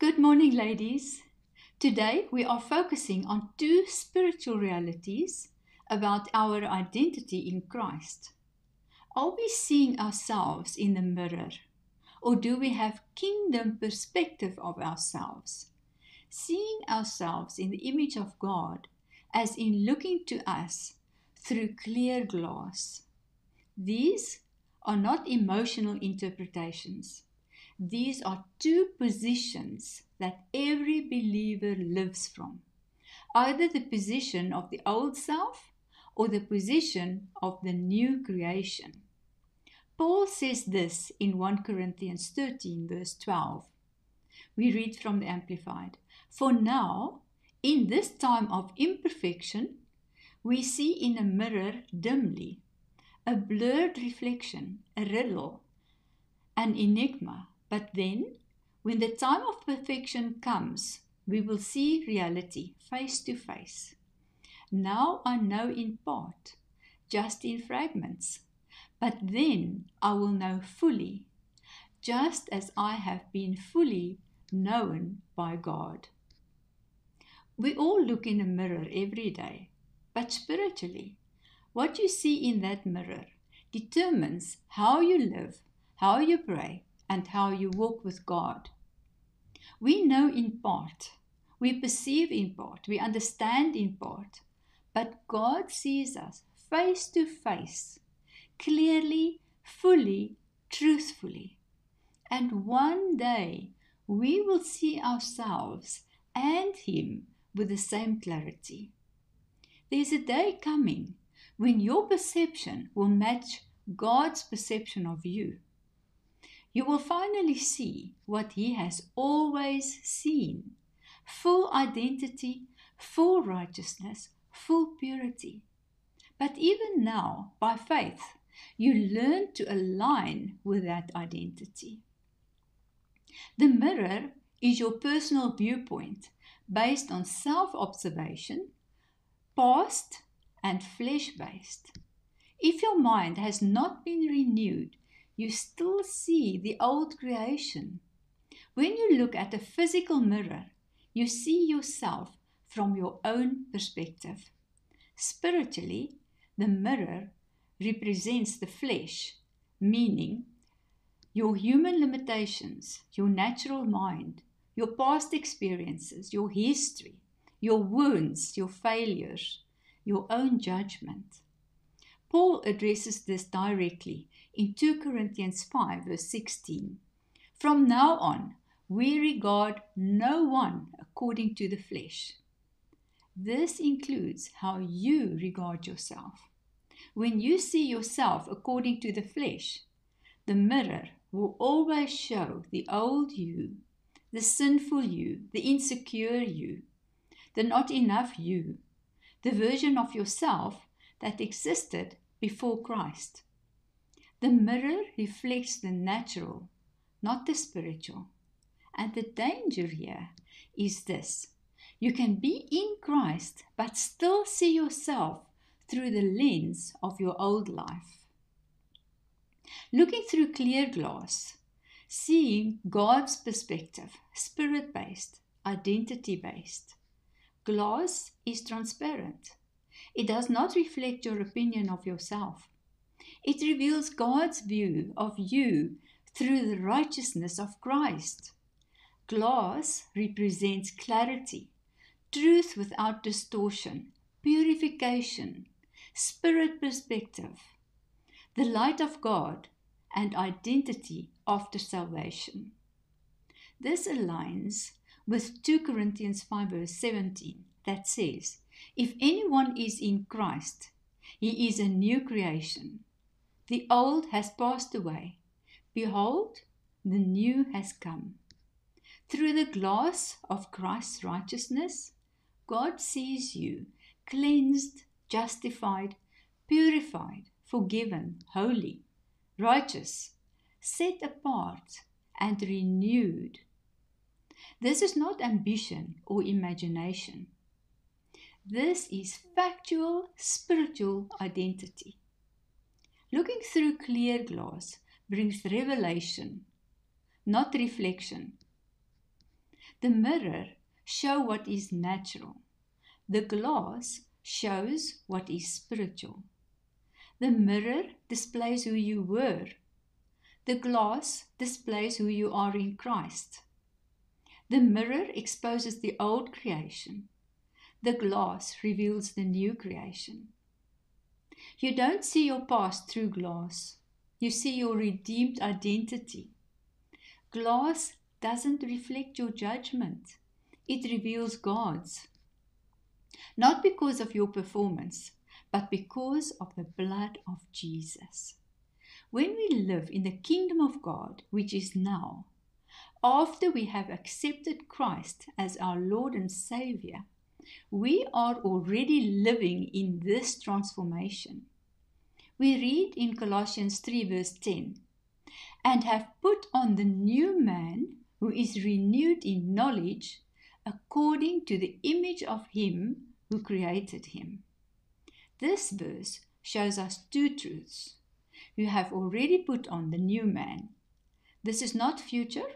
Good morning, ladies. Today we are focusing on two spiritual realities about our identity in Christ. Are we seeing ourselves in the mirror, or do we have kingdom perspective of ourselves? Seeing ourselves in the image of God, as in looking to us through clear glass. These are not emotional interpretations. These are two positions that every believer lives from, either the position of the old self or the position of the new creation. Paul says this in 1 Corinthians 13 verse 12. We read from the Amplified. For now, in this time of imperfection, we see in a mirror dimly, a blurred reflection, a riddle, an enigma. But then, when the time of perfection comes, we will see reality face to face. Now I know in part, just in fragments, but then I will know fully, just as I have been fully known by God. We all look in a mirror every day, but spiritually, what you see in that mirror determines how you live, how you pray, and how you walk with God. We know in part, we perceive in part, we understand in part, but God sees us face to face, clearly, fully, truthfully. And one day we will see ourselves and Him with the same clarity. There's a day coming when your perception will match God's perception of you. You will finally see what He has always seen. Full identity, full righteousness, full purity. But even now, by faith, you learn to align with that identity. The mirror is your personal viewpoint based on self-observation, past and flesh-based. If your mind has not been renewed, you still see the old creation. When you look at a physical mirror, you see yourself from your own perspective. Spiritually, the mirror represents the flesh, meaning your human limitations, your natural mind, your past experiences, your history, your wounds, your failures, your own judgment. Paul addresses this directly in 2 Corinthians 5 verse 16. From now on, we regard no one according to the flesh. This includes how you regard yourself. When you see yourself according to the flesh, the mirror will always show the old you, the sinful you, the insecure you, the not enough you, the version of yourself that existed before Christ. The mirror reflects the natural, not the spiritual. And the danger here is this. You can be in Christ, but still see yourself through the lens of your old life. Looking through clear glass, seeing God's perspective, spirit-based, identity-based. Glass is transparent. It does not reflect your opinion of yourself. It reveals God's view of you through the righteousness of Christ. Glass represents clarity, truth without distortion, purification, spirit perspective, the light of God, and identity after salvation. This aligns with 2 Corinthians 5 verse 17 that says, if anyone is in Christ, he is a new creation. The old has passed away. Behold, the new has come. Through the glass of Christ's righteousness, God sees you cleansed, justified, purified, forgiven, holy, righteous, set apart, and renewed. This is not ambition or imagination. This is factual spiritual identity. Looking through clear glass brings revelation, not reflection. The mirror shows what is natural. The glass shows what is spiritual. The mirror displays who you were. The glass displays who you are in Christ. The mirror exposes the old creation. The glass reveals the new creation. You don't see your past through glass. You see your redeemed identity. Glass doesn't reflect your judgment. It reveals God's. Not because of your performance, but because of the blood of Jesus. When we live in the kingdom of God, which is now, after we have accepted Christ as our Lord and Savior, we are already living in this transformation. We read in Colossians 3 verse 10, and have put on the new man who is renewed in knowledge according to the image of him who created him. This verse shows us two truths. You have already put on the new man. This is not future,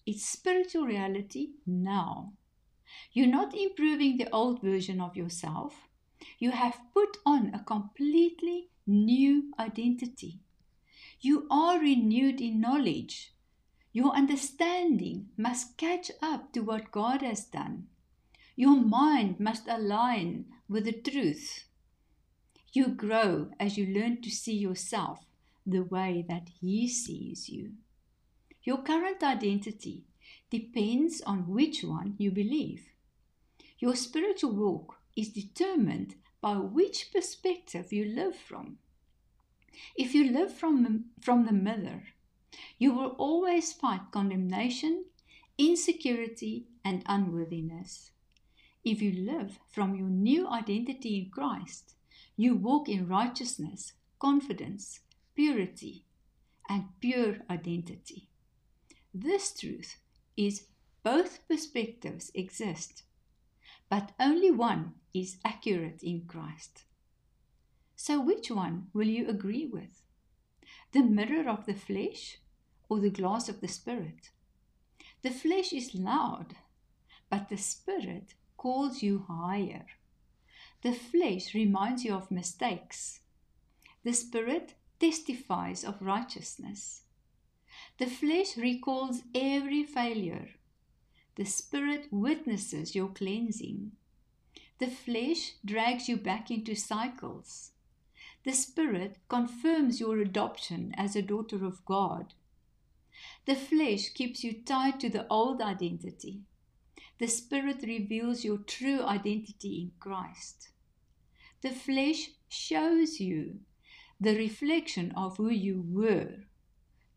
it's spiritual reality now. You're not improving the old version of yourself. You have put on a completely new identity. You are renewed in knowledge. Your understanding must catch up to what God has done. Your mind must align with the truth. You grow as you learn to see yourself the way that He sees you. Your current identity depends on which one you believe. Your spiritual walk is determined by which perspective you live from. If you live from the mirror, you will always fight condemnation, insecurity, and unworthiness. If you live from your new identity in Christ, you walk in righteousness, confidence, purity, and pure identity. This truth is both perspectives exist, but only one is accurate in Christ. So which one will you agree with? The mirror of the flesh or the glass of the Spirit? The flesh is loud, but the Spirit calls you higher. The flesh reminds you of mistakes. The Spirit testifies of righteousness. The flesh recalls every failure. The Spirit witnesses your cleansing. The flesh drags you back into cycles. The Spirit confirms your adoption as a daughter of God. The flesh keeps you tied to the old identity. The Spirit reveals your true identity in Christ. The flesh shows you the reflection of who you were.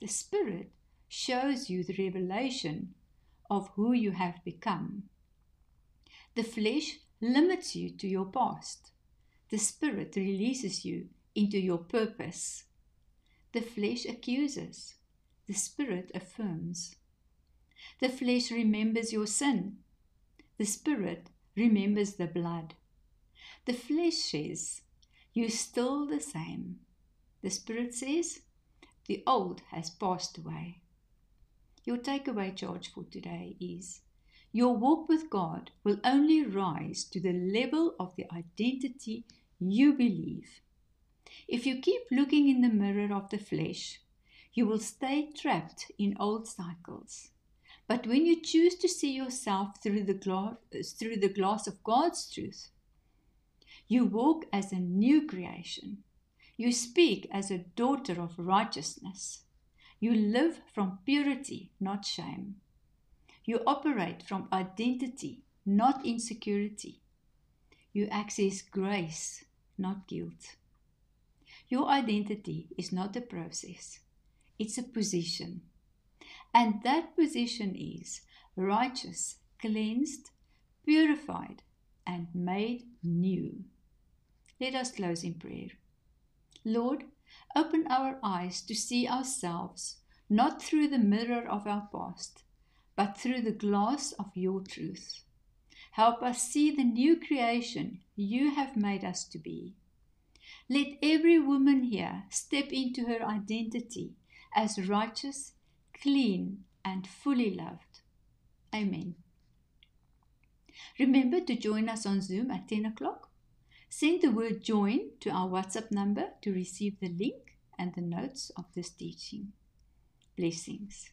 The Spirit shows you the revelation of who you have become. The flesh limits you to your past. The Spirit releases you into your purpose. The flesh accuses. The Spirit affirms. The flesh remembers your sin. The Spirit remembers the blood. The flesh says, "You're still the same." The Spirit says, "The old has passed away." Your takeaway charge for today is, your walk with God will only rise to the level of the identity you believe. If you keep looking in the mirror of the flesh, you will stay trapped in old cycles. But when you choose to see yourself through the glass of God's truth, you walk as a new creation. You speak as a daughter of righteousness. You live from purity, not shame. You operate from identity, not insecurity. You access grace, not guilt. Your identity is not a process. It's a position. And that position is righteous, cleansed, purified, and made new. Let us close in prayer. Lord, open our eyes to see ourselves, not through the mirror of our past, but through the glass of your truth. Help us see the new creation you have made us to be. Let every woman here step into her identity as righteous, clean, and fully loved. Amen. Remember to join us on Zoom at 10 o'clock. Send the word join to our WhatsApp number to receive the link and the notes of this teaching. Blessings.